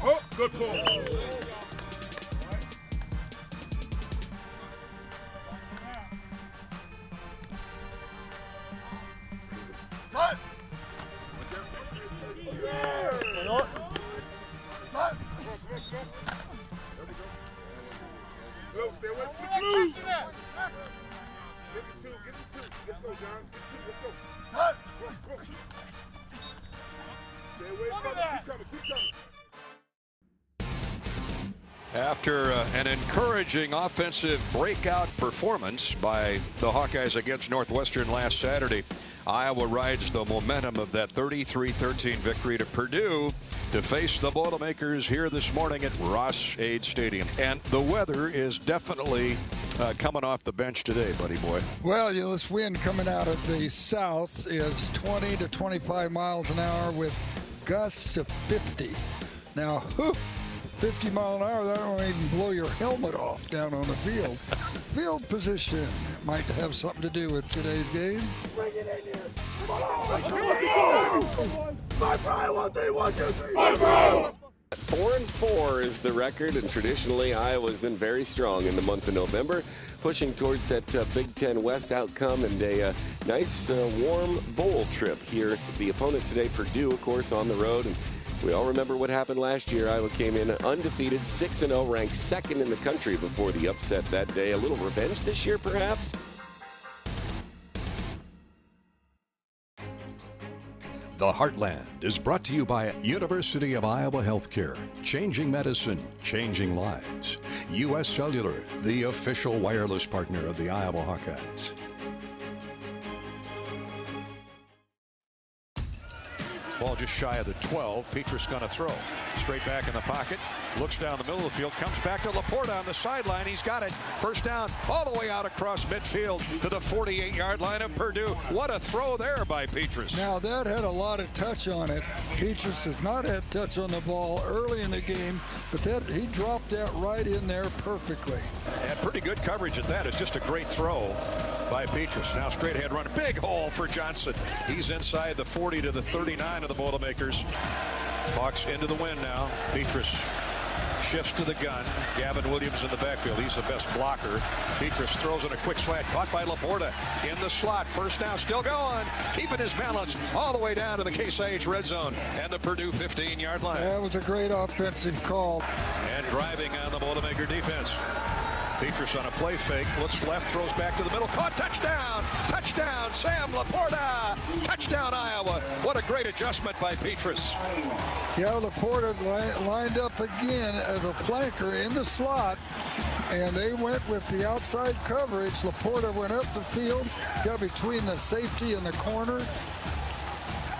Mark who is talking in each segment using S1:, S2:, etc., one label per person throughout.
S1: Oh, good pull. Stay away from the glue. Get the two. Let's go, John. Get the two. Let's go. Stay away from it. Keep coming.
S2: After an encouraging offensive breakout performance by the Hawkeyes against Northwestern last Saturday, Iowa rides the momentum of that 33-13 victory to Purdue to face the Boilermakers here this morning at Ross-Ade Stadium. And the weather is definitely coming off the bench today, buddy boy.
S3: Well, this wind coming out of the south is 20 to 25 miles an hour with gusts of 50. Now, 50 mile an hour, that don't even blow your helmet off down on the field. Field position might have something to do with today's game.
S1: Bring it in here. Come on.
S4: 4-4 is the record, and traditionally Iowa's been very strong in the month of November, pushing towards that Big Ten West outcome and a nice warm bowl trip here. The opponent today, Purdue, of course, on the road. And we all remember what happened last year. Iowa came in undefeated, 6-0, ranked second in the country before the upset that day. A little revenge this year, perhaps?
S5: The Heartland is brought to you by University of Iowa Healthcare. Changing medicine, changing lives. U.S. Cellular, the official wireless partner of the Iowa Hawkeyes.
S2: Ball just shy of the 12. Petrus going to throw. Straight back in the pocket. Looks down the middle of the field. Comes back to Laporta on the sideline. He's got it. First down all the way out across midfield to the 48-yard line of Purdue. What a throw there by Petrus.
S3: Now that had a lot of touch on it. Petrus has not had touch on the ball early in the game, but he dropped that right in there perfectly.
S2: And pretty good coverage at that. It's just a great throw by Petrus. Now straight ahead run. Big hole for Johnson. He's inside the 40 to the 39 of the Boilermakers. Hawks into the wind now. Petrus shifts to the gun. Gavin Williams in the backfield. He's the best blocker. Petrus throws in a quick slant. Caught by Laporta in the slot. First down, still going. Keeping his balance all the way down to the Case IH red zone and the Purdue 15-yard line.
S3: That was a great offensive call.
S2: And driving on the Boilermaker defense. Petrus on a play fake, looks left, throws back to the middle, caught, touchdown! Touchdown, Sam Laporta! Touchdown, Iowa! What a great adjustment by Petrus.
S3: Yeah, Laporta lined up again as a flanker in the slot, and they went with the outside coverage. Laporta went up the field, got between the safety and the corner,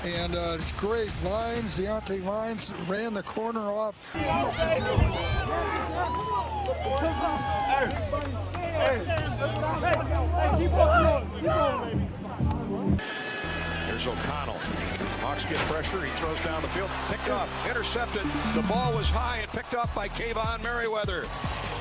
S3: and it's great. Deontay Vines ran the corner off.
S2: Here's O'Connell. Hawks get pressure. He throws down the field. Picked off. Intercepted. The ball was high and picked up by Kayvon Merriweather.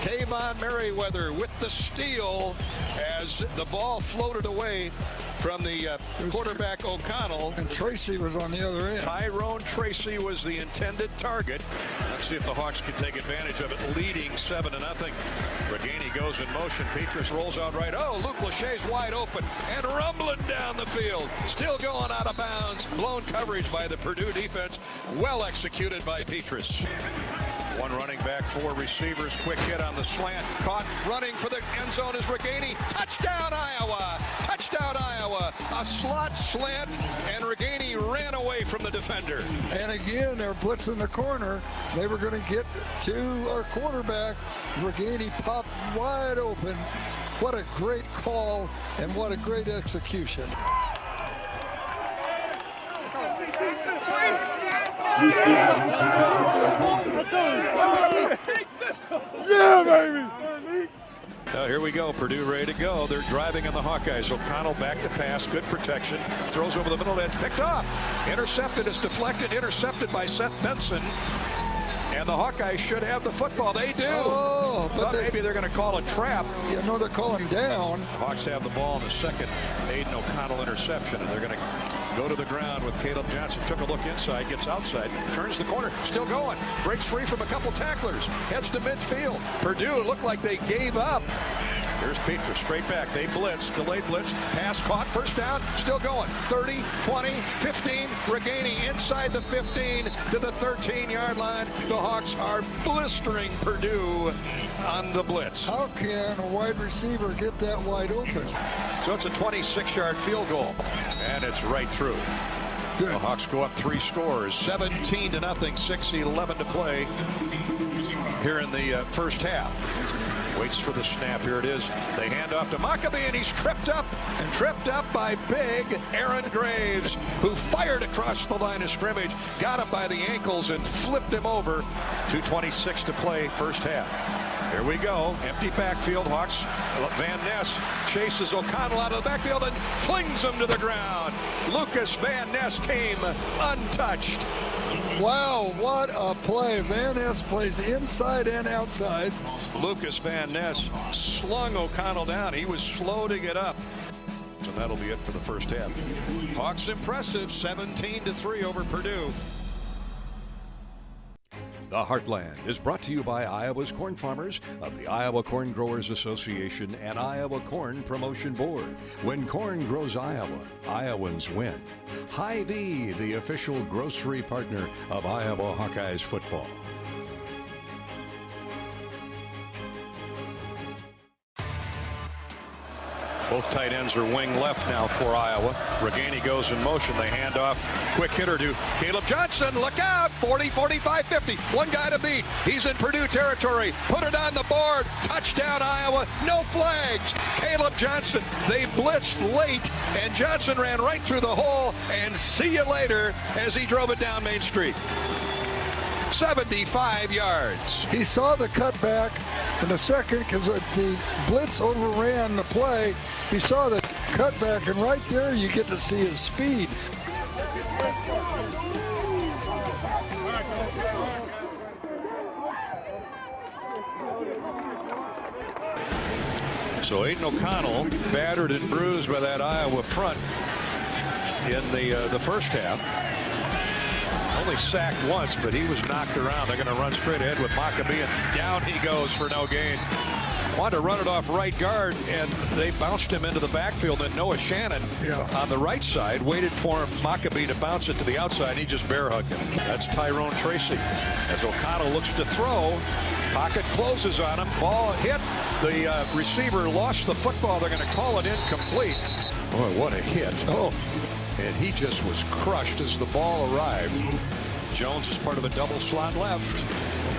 S2: Kayvon Merriweather with the steal as the ball floated away from the quarterback O'Connell.
S3: And Tracy was on the other end.
S2: Tyrone Tracy was the intended target. Let's see if the Hawks can take advantage of it, leading 7-0. Reganey goes in motion. Petrus rolls out right. Oh, Luke Lachey's wide open and rumbling down the field. Still going out of bounds. Blown coverage by the Purdue defense. Well executed by Petrus. One running back, four receivers. Quick hit on the slant. Caught. Running for the end zone is Reganey. Touchdown, Iowa. Touchdown, Iowa. A slot slant, and Reganey ran away from the defender.
S3: And again, they're blitzing the corner. They were going to get to our quarterback. Reganey popped wide open. What a great call, and what a great execution.
S1: Yeah, baby.
S2: Here we go. Purdue ready to go. They're driving on the Hawkeyes. O'Connell back to pass. Good protection. Throws over the middle edge. Picked off. Intercepted. It's deflected. Intercepted by Seth Benson. And the Hawkeyes should have the football. They do.
S3: Oh, but
S2: maybe they're going to call a trap.
S3: You know, they're calling down.
S2: Hawks have the ball in the second Aiden O'Connell interception, and they're going to go to the ground with Kaleb Johnson. Took a look inside, gets outside, turns the corner, still going, breaks free from a couple tacklers, heads to midfield. Purdue looked like they gave up. Here's Petrus, straight back. They blitz, delayed blitz, pass caught, first down, still going. 30, 20, 15, Reganey inside the 15 to the 13-yard line. The Hawks are blistering Purdue on the blitz.
S3: How can a wide receiver get that wide open?
S2: So it's a 26-yard field goal, and it's right through.
S3: Good.
S2: The Hawks go up 3 scores, 17-0, 6:11 to play here in the first half. Waits for the snap. Here it is. They hand off to Maccabee, and he's tripped up by big Aaron Graves, who fired across the line of scrimmage, got him by the ankles, and flipped him over. 2:26 to play, first half. Here we go. Empty backfield. Hawks. Van Ness chases O'Connell out of the backfield and flings him to the ground. Lucas Van Ness came untouched.
S3: Wow, what a play. Van Ness plays inside and outside.
S2: Lucas Van Ness slung O'Connell down. He was slow to get up. And that'll be it for the first half. Hawks impressive, 17-3 over Purdue.
S5: The Heartland is brought to you by Iowa's corn farmers of the Iowa Corn Growers Association and Iowa Corn Promotion Board. When corn grows Iowa, Iowans win. Hy-Vee, the official grocery partner of Iowa Hawkeyes football.
S2: Both tight ends are wing left now for Iowa. Reganey goes in motion. They hand off. Quick hitter to Kaleb Johnson. Look out. 40, 45, 50. One guy to beat. He's in Purdue territory. Put it on the board. Touchdown, Iowa. No flags. Kaleb Johnson. They blitzed late, and Johnson ran right through the hole. And see you later as he drove it down Main Street. 75 yards.
S3: He saw the cutback in the second because the blitz overran the play. He saw the cutback, and right there you get to see his speed.
S2: So Aiden O'Connell battered and bruised by that Iowa front in the first half. Only sacked once, but he was knocked around. They're going to run straight ahead with Maccabee, and down he goes for no gain. Wanted to run it off right guard, and they bounced him into the backfield. And Noah Shannon on the right side waited for him, Maccabee, to bounce it to the outside, and he just bear hugged him. That's Tyrone Tracy. As O'Connell looks to throw, pocket closes on him. Ball hit. The receiver lost the football. They're going to call it incomplete. Boy, what a hit. Oh. And he just was crushed as the ball arrived. Jones is part of a double slot left.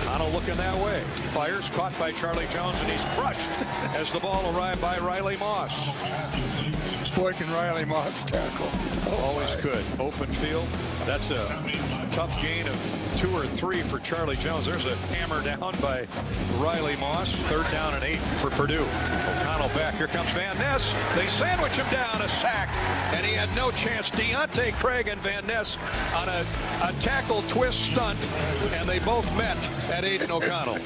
S2: O'Connell looking that way. Fires, caught by Charlie Jones, and he's crushed as the ball arrived by Riley Moss.
S3: Boy, can Riley Moss tackle.
S2: Always could. Open field. That's a tough gain of 2 or 3 for Charlie Jones. There's a hammer down by Riley Moss. 3rd down and 8 for Purdue. O'Connell back. Here comes Van Ness. They sandwich him down. A sack. And he had no chance. Deontay Craig and Van Ness on a tackle twist stunt. And they both met at Aiden O'Connell.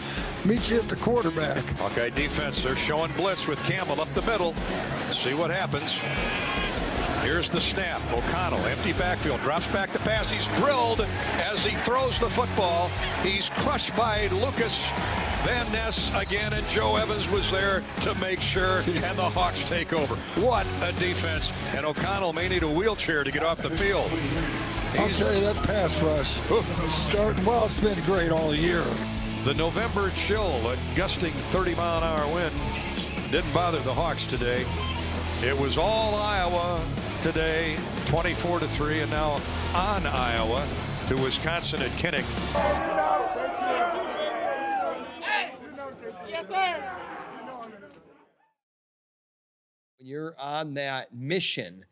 S3: Meet you at the quarterback.
S2: Hawkeye defense. They're showing blitz with Campbell up the middle. See what happens. Here's the snap. O'Connell, empty backfield, drops back to pass. He's drilled as he throws the football. He's crushed by Lucas Van Ness again, and Joe Evans was there to make sure, and the Hawks take over. What a defense. And O'Connell may need a wheelchair to get off the field.
S3: I'll tell you, that pass rush starting, well, it's been great all year.
S2: The November chill, a gusting 30-mile-an-hour wind, didn't bother the Hawks today. It was all Iowa today, 24-3, and now on Iowa to Wisconsin at Kinnick.
S6: When you're on that mission,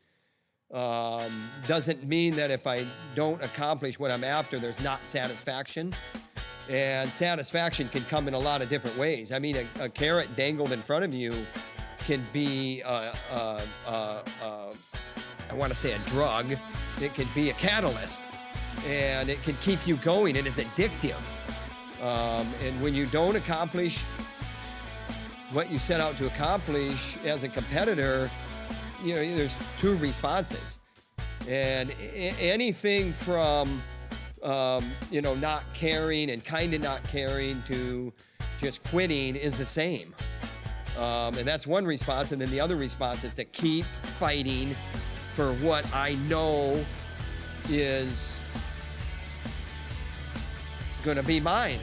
S6: doesn't mean that if I don't accomplish what I'm after, there's not satisfaction. And satisfaction can come in a lot of different ways. I mean, a carrot dangled in front of you can be, I want to say a drug. It can be a catalyst, and it can keep you going, and it's addictive. And when you don't accomplish what you set out to accomplish as a competitor, you know, there's two responses. And anything from, you know, not caring and kind of not caring to just quitting is the same. And that's one response. And then the other response is to keep fighting for what I know is going to be mine.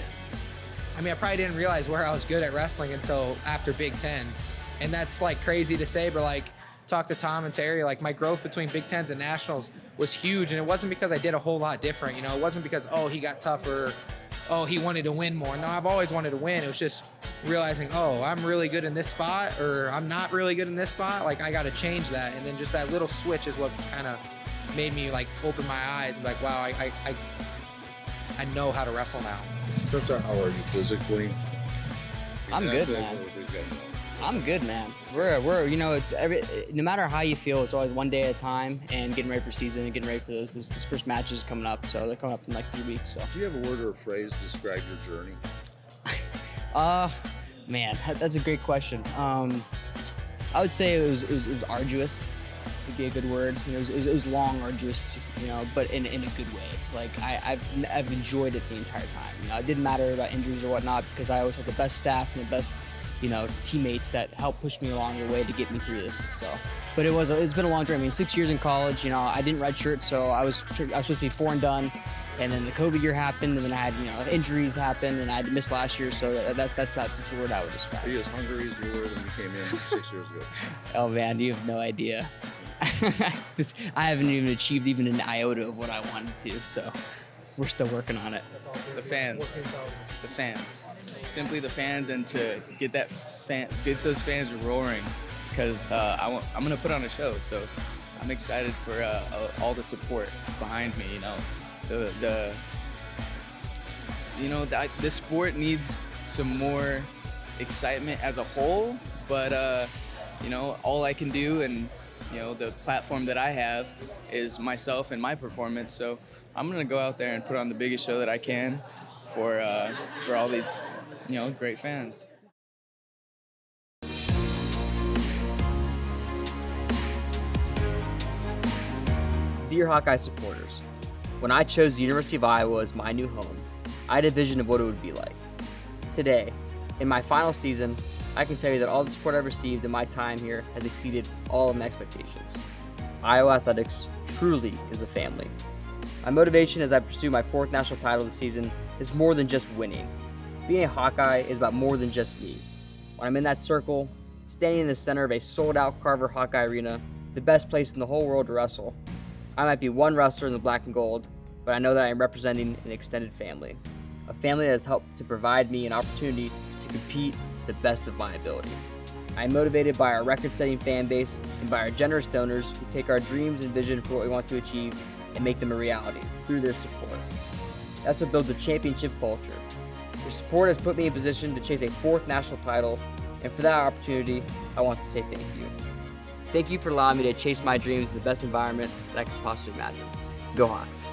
S7: I mean, I probably didn't realize where I was good at wrestling until after Big Tens. And that's like crazy to say, but like talk to Tom and Terry, like my growth between Big Tens and Nationals was huge. And it wasn't because I did a whole lot different. You know, it wasn't because, oh, he got tougher. Oh, he wanted to win more. No, I've always wanted to win. It was just realizing, oh, I'm really good in this spot, or I'm not really good in this spot. Like, I got to change that. And then just that little switch is what kind of made me like open my eyes and be like, wow, I know how to wrestle now.
S8: Spencer, how are you physically?
S9: I'm good, man. I'm good, man. We're you know, it's no matter how you feel, it's always one day at a time, and getting ready for season and getting ready for those first matches coming up. So they're coming up in like 3 weeks. So.
S8: Do you have a word or a phrase to describe your journey?
S9: Man, that's a great question. I would say it was arduous. Would be a good word. You know, it was long, arduous. You know, but in a good way. Like I've enjoyed it the entire time. You know, it didn't matter about injuries or whatnot because I always had the best staff and the best, you know, teammates that helped push me along the way to get me through this. So, but it's been a long journey. I mean, 6 years in college. You know, I didn't redshirt, so I was supposed to be 4 and done. And then the COVID year happened, and then I had, you know, injuries happen, and I had to miss last year. So that's the word I would describe.
S8: Are you as hungry as you were when you came in 6 years ago?
S9: Oh man, you have no idea. I haven't even achieved even an iota of what I wanted to, so we're still working on it.
S10: The fans, simply the fans, and to get get those fans roaring, because I'm gonna put on a show, so I'm excited for all the support behind me. You know, the sport needs some more excitement as a whole, but you know, all I can do, and you know, the platform that I have is myself and my performance. So I'm gonna go out there and put on the biggest show that I can for all these, you know, great fans.
S9: Dear Hawkeye supporters, when I chose the University of Iowa as my new home, I had a vision of what it would be like. Today, in my final season, I can tell you that all the support I've received in my time here has exceeded all of my expectations. Iowa Athletics truly is a family. My motivation as I pursue my 4th national title this season is more than just winning. Being a Hawkeye is about more than just me. When I'm in that circle, standing in the center of a sold-out Carver Hawkeye Arena, the best place in the whole world to wrestle, I might be one wrestler in the black and gold, but I know that I am representing an extended family. A family that has helped to provide me an opportunity to compete to the best of my ability. I am motivated by our record-setting fan base and by our generous donors who take our dreams and vision for what we want to achieve and make them a reality through their support. That's what builds a championship culture. Your support has put me in position to chase a 4th national title, and for that opportunity, I want to say thank you. Thank you for allowing me to chase my dreams in the best environment that I could possibly imagine. Go Hawks.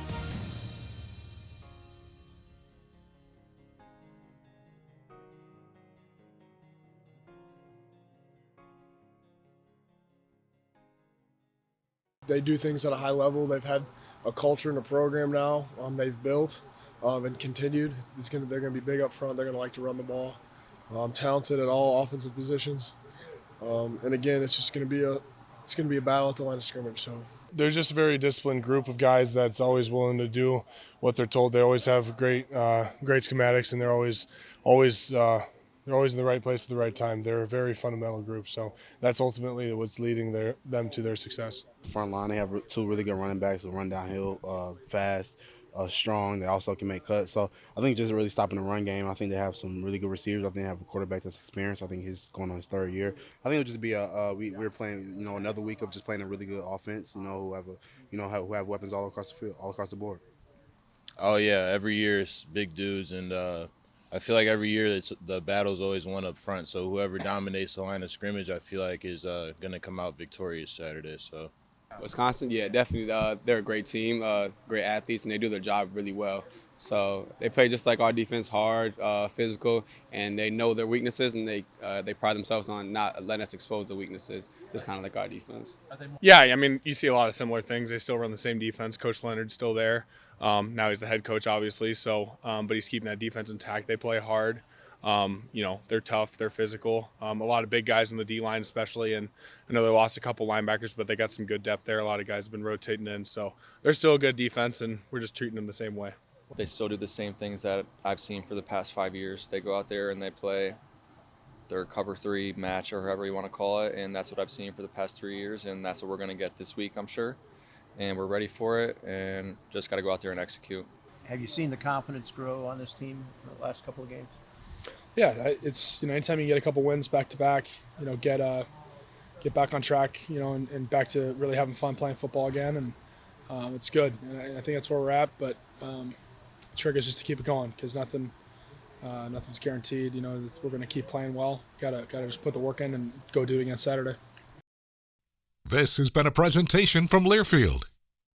S11: They do things at a high level. They've had a culture and a program now they've built and continued. They're going to be big up front. They're going to like to run the ball. talented at all offensive positions. And again, it's just going to be a battle at the line of scrimmage. So they're just a very disciplined group of guys that's always willing to do what they're told. They always have great schematics, and they're always in the right place at the right time. They're a very fundamental group, so that's ultimately what's leading them to their success.
S12: Front line, they have two really good running backs who run downhill, fast, strong. They also can make cuts. So I think just really stopping the run game. I think they have some really good receivers. I think they have a quarterback that's experienced. I think he's going on his 3rd year. I think it'll just be we're playing another week of just playing a really good offense. Who have weapons all across the field, all across the board.
S13: Oh yeah, every year it's big dudes, and I feel like every year the battle's always one up front. So whoever dominates the line of scrimmage, I feel like is going to come out victorious Saturday. So.
S14: Wisconsin, yeah, definitely. They're a great team, great athletes, and they do their job really well. So they play just like our defense, hard, physical, and they know their weaknesses, and they pride themselves on not letting us expose the weaknesses, just kind of like our defense.
S15: Yeah, I mean, you see a lot of similar things. They still run the same defense. Coach Leonard's still there. Now he's the head coach, obviously, so but he's keeping that defense intact. They play hard. They're tough, they're physical. A lot of big guys in the D-line especially, and I know they lost a couple linebackers, but they got some good depth there. A lot of guys have been rotating in, so they're still a good defense, and we're just treating them the same way.
S16: They still do the same things that I've seen for the past 5 years. They go out there and they play their cover 3 match, or however you want to call it, and that's what I've seen for the past 3 years, and that's what we're going to get this week, I'm sure. And we're ready for it, and just got to go out there and execute.
S17: Have you seen the confidence grow on this team in the last couple of games?
S15: Yeah, it's anytime you get a couple wins back to back, get back on track, and back to really having fun playing football again, and it's good. And I think that's where we're at. But the trick is just to keep it going, because nothing's guaranteed. We're going to keep playing well. Gotta just put the work in and go do it again Saturday.
S18: This has been a presentation from Learfield,